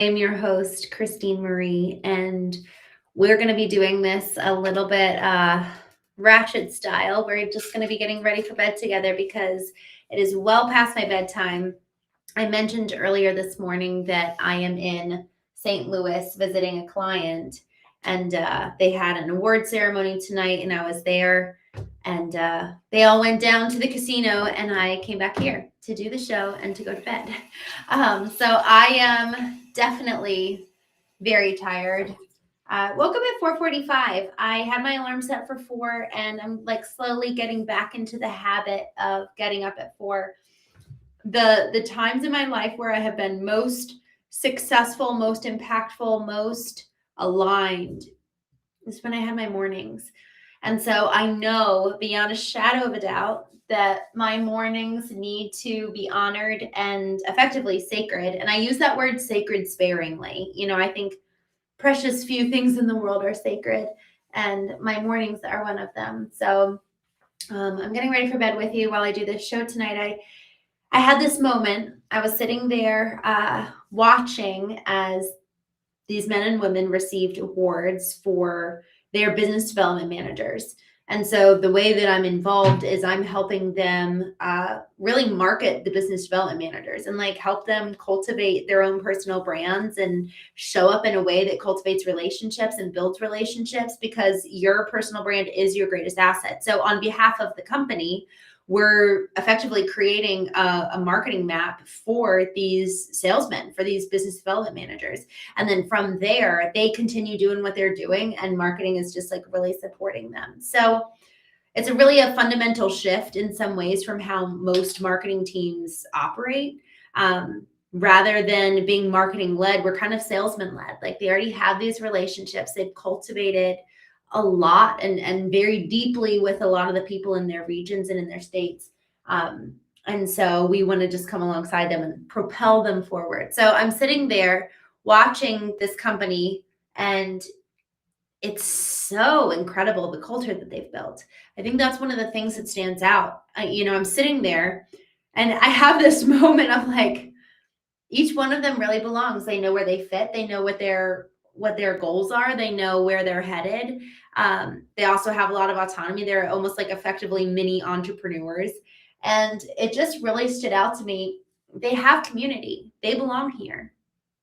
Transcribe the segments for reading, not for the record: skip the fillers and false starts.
I'm your host, Christene Marie, and we're going to be doing this a little bit ratchet style. We're just going to be getting ready for bed together because it is well past my bedtime. I mentioned earlier this morning that I am in St. Louis visiting a client, and they had an award ceremony tonight, and I was there. And they all went down to the casino, and I came back here to do the show and to go to bed. So I am definitely very tired. Woke up at 4:45. I had my alarm set for 4, and I'm like slowly getting back into the habit of getting up at 4. The times in my life where I have been most successful, most impactful, most aligned is when I had my mornings. And so I know beyond a shadow of a doubt that my mornings need to be honored and effectively sacred. And I use that word sacred sparingly. I think precious few things in the world are sacred, and my mornings are one of them. So I'm getting ready for bed with you while I do this show tonight. I had this moment. I was sitting there watching as these men and women received awards for their business development managers. And so the way that I'm involved is I'm helping them really market the business development managers and help them cultivate their own personal brands and show up in a way that cultivates relationships and builds relationships, because your personal brand is your greatest asset. So on behalf of the company, we're effectively creating a marketing map for these salesmen, for these business development managers. And then from there, they continue doing what they're doing, and marketing is just really supporting them. So it's really a fundamental shift in some ways from how most marketing teams operate. Rather than being marketing led, we're kind of salesman led. They already have these relationships. They've cultivated a lot and very deeply with a lot of the people in their regions and in their states. And so we want to just come alongside them and propel them forward. So I'm sitting there watching this company, and it's so incredible, the culture that they've built. I think that's one of the things that stands out. I'm sitting there and I have this moment of each one of them really belongs. They know where they fit. They know what their goals are. They know where they're headed. They also have a lot of autonomy. They're almost effectively mini entrepreneurs. And it just really stood out to me. They have community. They belong here.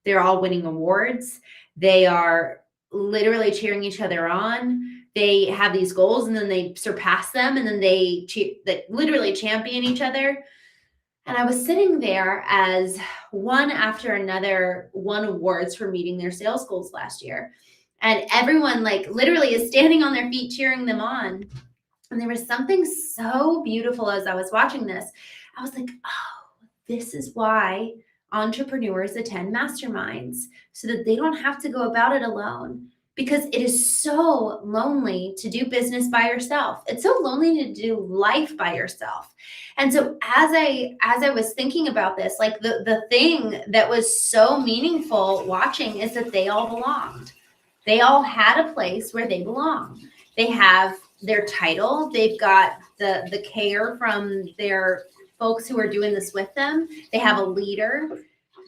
They're all winning awards. They are literally cheering each other on. They have these goals, and then they surpass them, and then they literally champion each other. And I was sitting there as one after another won awards for meeting their sales goals last year. And everyone literally is standing on their feet cheering them on. And there was something so beautiful as I was watching this. I was like, oh, this is why entrepreneurs attend masterminds, so that they don't have to go about it alone. Because it is so lonely to do business by yourself. It's so lonely to do life by yourself. And so as I was thinking about this, the thing that was so meaningful watching is that they all belonged. They all had a place where they belong. They have their title. They've got the care from their folks who are doing this with them. They have a leader.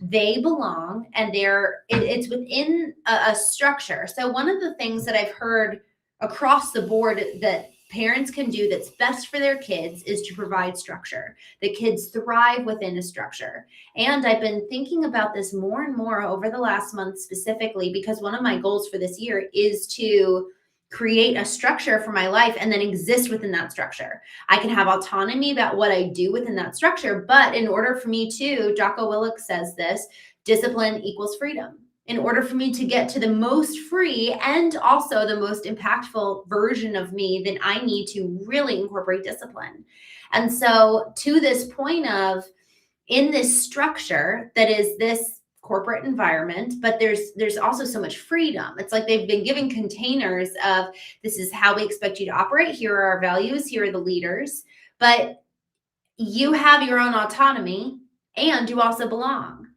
They belong, and it's within a structure. So one of the things that I've heard across the board that parents can do that's best for their kids is to provide structure. The kids thrive within a structure. And I've been thinking about this more and more over the last month specifically, because one of my goals for this year is to create a structure for my life and then exist within that structure. I can have autonomy about what I do within that structure, but in order for me to, Jocko Willink says this, discipline equals freedom. In order for me to get to the most free and also the most impactful version of me, then I need to really incorporate discipline. And so to this point of, in this structure that is this corporate environment, but there's also so much freedom. It's they've been given containers of, this is how we expect you to operate. Here are our values. Here are the leaders. But you have your own autonomy, and you also belong.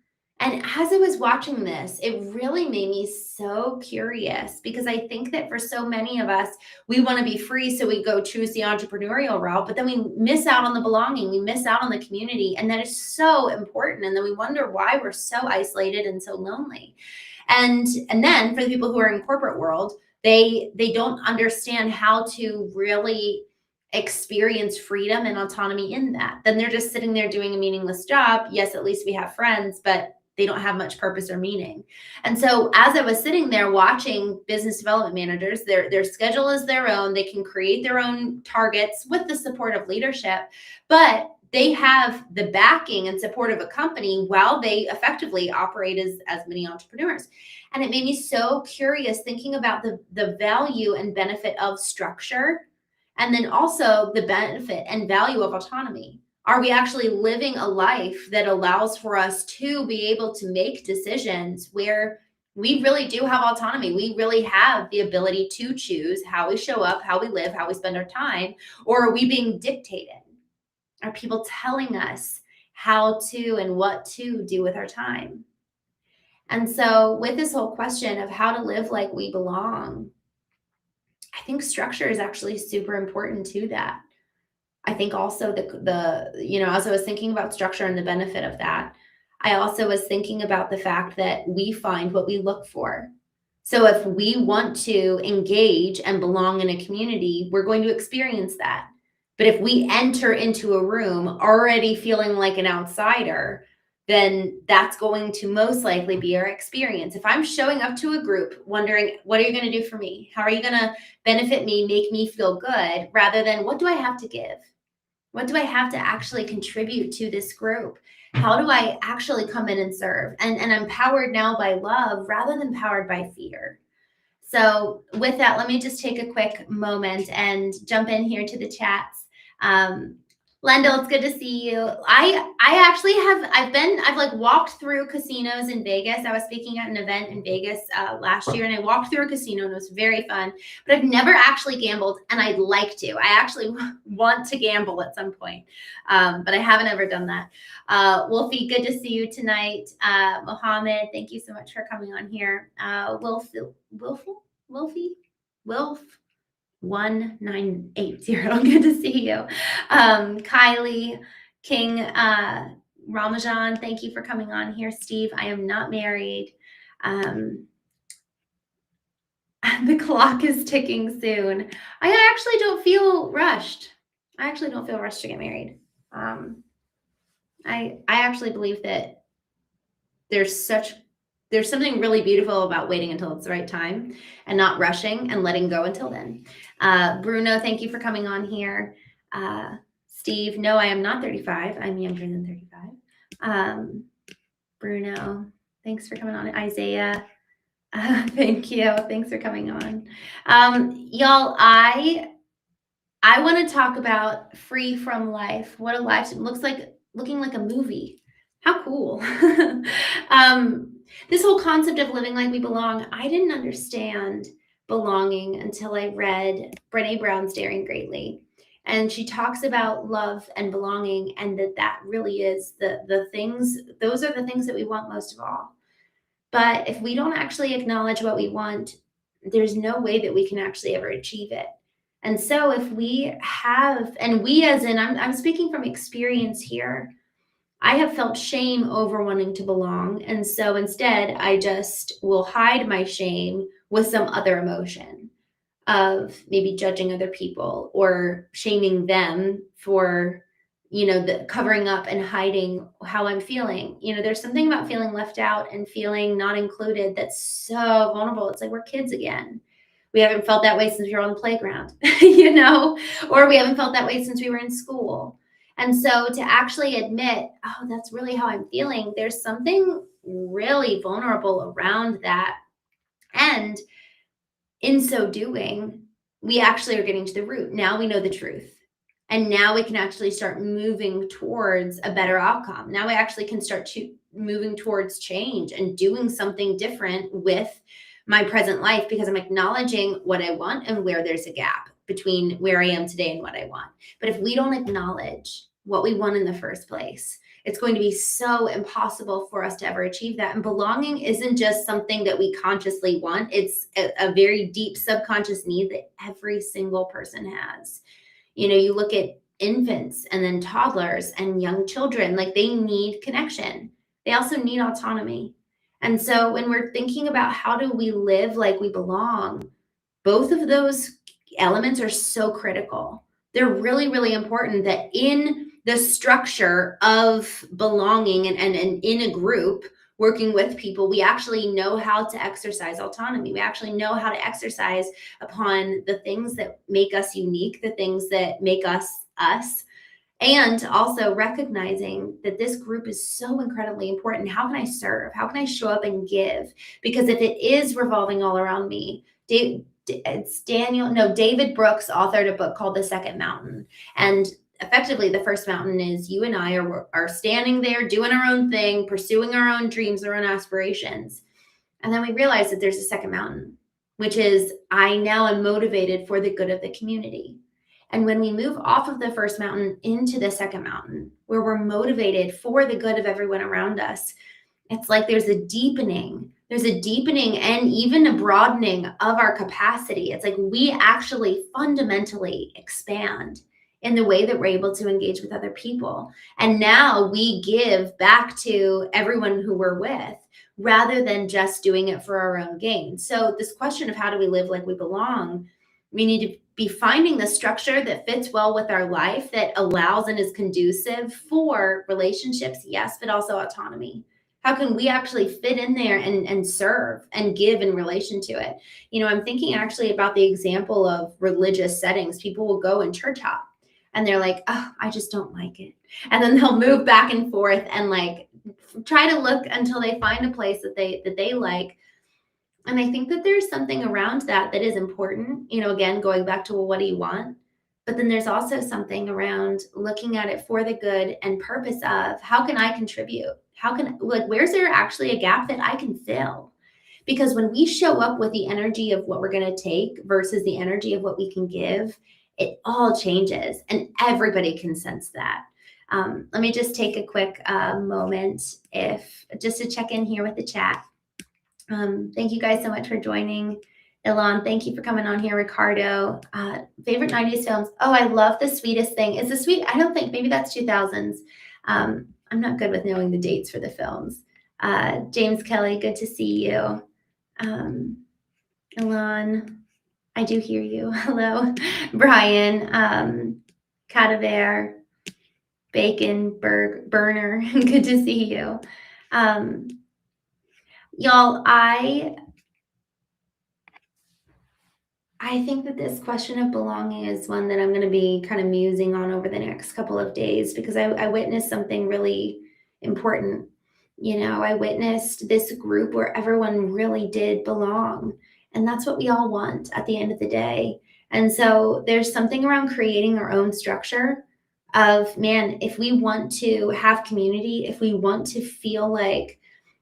And as I was watching this, it really made me so curious, because I think that for so many of us, we want to be free. So we go choose the entrepreneurial route, but then we miss out on the belonging. We miss out on the community. And that is so important. And then we wonder why we're so isolated and so lonely. And then for the people who are in corporate world, they don't understand how to really experience freedom and autonomy in that. Then they're just sitting there doing a meaningless job. Yes, at least we have friends, but they don't have much purpose or meaning. And so as I was sitting there watching business development managers, their schedule is their own. They can create their own targets with the support of leadership, but they have the backing and support of a company while they effectively operate as mini entrepreneurs. And it made me so curious thinking about the value and benefit of structure, and then also the benefit and value of autonomy. Are we actually living a life that allows for us to be able to make decisions where we really do have autonomy? We really have the ability to choose how we show up, how we live, how we spend our time, or are we being dictated? Are people telling us how to and what to do with our time? And so with this whole question of how to live like we belong, I think structure is actually super important to that. I think also as I was thinking about structure and the benefit of that, I also was thinking about the fact that we find what we look for. So if we want to engage and belong in a community, we're going to experience that. But if we enter into a room already feeling like an outsider, then that's going to most likely be our experience. If I'm showing up to a group wondering, what are you going to do for me? How are you going to benefit me, make me feel good, rather than what do I have to give? What do I have to actually contribute to this group? How do I actually come in and serve? And I'm powered now by love rather than powered by fear. So with that, let me just take a quick moment and jump in here to the chats. Lendl, it's good to see you. I actually I've like walked through casinos in Vegas. I was speaking at an event in Vegas last year, and I walked through a casino, and it was very fun, but I've never actually gambled, and I'd like to. I actually want to gamble at some point, but I haven't ever done that. Wolfie, good to see you tonight. Mohammed, thank you so much for coming on here. Wilf 1980. Good to see you. Kylie, King, Ramajan, thank you for coming on here. Steve, I am not married. The clock is ticking soon. I actually don't feel rushed. To get married. I actually believe that there's something really beautiful about waiting until it's the right time and not rushing and letting go until then. Bruno, thank you for coming on here. Steve, no, I am not 35. I'm younger than 35. Bruno, thanks for coming on. Isaiah, thank you. Thanks for coming on. Y'all, I want to talk about free from life. What a life looks like, looking like a movie. How cool. This whole concept of living like we belong, I didn't understand belonging until I read Brené Brown's Daring Greatly. And she talks about love and belonging, and that really is the things, those are the things that we want most of all. But if we don't actually acknowledge what we want, there's no way that we can actually ever achieve it. And so if we have, and we as in, I'm speaking from experience here, I have felt shame over wanting to belong. And so instead, I just will hide my shame with some other emotion of maybe judging other people or shaming them for, the covering up and hiding how I'm feeling. There's something about feeling left out and feeling not included that's so vulnerable. It's like we're kids again. We haven't felt that way since we were on the playground, or we haven't felt that way since we were in school. And so to actually admit, oh, that's really how I'm feeling, there's something really vulnerable around that. And in so doing, we actually are getting to the root. Now we know the truth. And now we can actually start moving towards a better outcome. Now we actually can start moving towards change and doing something different with my present life, because I'm acknowledging what I want and where there's a gap between where I am today and what I want. But if we don't acknowledge what we want in the first place, it's going to be so impossible for us to ever achieve that. And belonging isn't just something that we consciously want. It's a very deep subconscious need that every single person has. You know, you look at infants and then toddlers and young children, like they need connection. They also need autonomy. And so when we're thinking about how do we live like we belong, both of those elements are so critical. They're really, really important that in the structure of belonging and in a group, working with people, we actually know how to exercise autonomy. We actually know how to exercise upon the things that make us unique, the things that make us us, and also recognizing that this group is so incredibly important. How can I serve? How can I show up and give? Because if it is revolving all around me, David Brooks authored a book called The Second Mountain. And effectively, the first mountain is you and I are standing there doing our own thing, pursuing our own dreams, our own aspirations. And then we realize that there's a second mountain, which is I now am motivated for the good of the community. And when we move off of the first mountain into the second mountain, where we're motivated for the good of everyone around us, it's like there's a deepening and even a broadening of our capacity. It's like we actually fundamentally expand in the way that we're able to engage with other people. And now we give back to everyone who we're with rather than just doing it for our own gain. So this question of how do we live like we belong, we need to be finding the structure that fits well with our life, that allows and is conducive for relationships, yes, but also autonomy. How can we actually fit in there and serve and give in relation to it? You know, I'm thinking actually about the example of religious settings. People will go and church hop and they're like, oh, I just don't like it. And then they'll move back and forth and like try to look until they find a place that they like. And I think that there's something around that is important, you know, again, going back to, well, what do you want? But then there's also something around looking at it for the good and purpose of how can I contribute? Where's there actually a gap that I can fill? Because when we show up with the energy of what we're going to take versus the energy of what we can give, it all changes and everybody can sense that. Let me just take a quick moment just to check in here with the chat. Thank you guys so much for joining. Ilan, thank you for coming on here. Ricardo, favorite 90s films. Oh, I love The Sweetest Thing. Is The Sweet? I don't think, maybe that's 2000s. I'm not good with knowing the dates for the films. James Kelly, good to see you. Ilan, I do hear you. Hello. Brian, Cadaver, Bacon, Burner, good to see you. Y'all, I think that this question of belonging is one that I'm going to be kind of musing on over the next couple of days because I witnessed something really important. You know, I witnessed this group where everyone really did belong. And that's what we all want at the end of the day. And so there's something around creating our own structure of, man, if we want to have community, if we want to feel like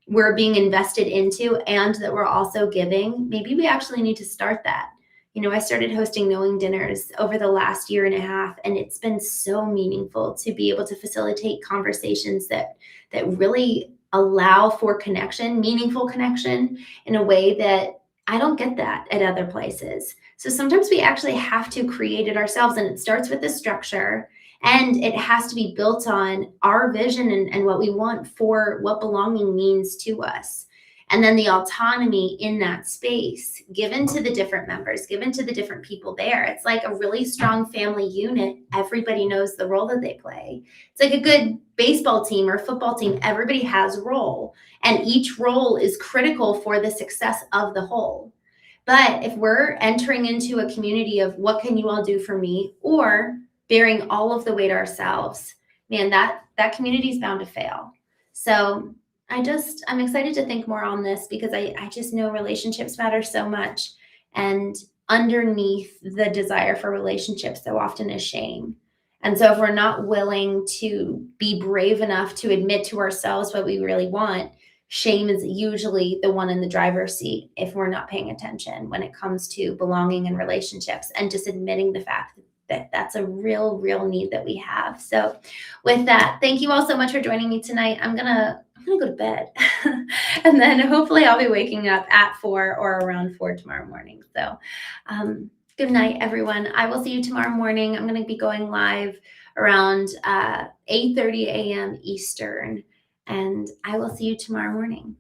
we're being invested into and that we're also giving, maybe we actually need to start that. You know, I started hosting knowing dinners over the last year and a half, and it's been so meaningful to be able to facilitate conversations that really allow for connection, meaningful connection in a way that I don't get that at other places. So sometimes we actually have to create it ourselves, and it starts with the structure, and it has to be built on our vision and what we want for what belonging means to us. And then the autonomy in that space given to the different members, given to the different people there. It's like a really strong family unit. Everybody knows the role that they play. It's like a good baseball team or football team. Everybody has a role, and each role is critical for the success of the whole. But if we're entering into a community of what can you all do for me, or bearing all of the weight ourselves, man, that community is bound to fail. So I'm excited to think more on this because I just know relationships matter so much. And underneath the desire for relationships so often is shame. And so if we're not willing to be brave enough to admit to ourselves what we really want, shame is usually the one in the driver's seat if we're not paying attention when it comes to belonging in relationships and just admitting the fact that's a real need that we have. So with that, thank you all so much for joining me tonight. I'm gonna go to bed and then hopefully I'll be waking up at 4 or around 4 tomorrow morning. So good night, everyone. I will see you tomorrow morning. I'm going to be going live around 8:30 a.m. Eastern, and I will see you tomorrow morning.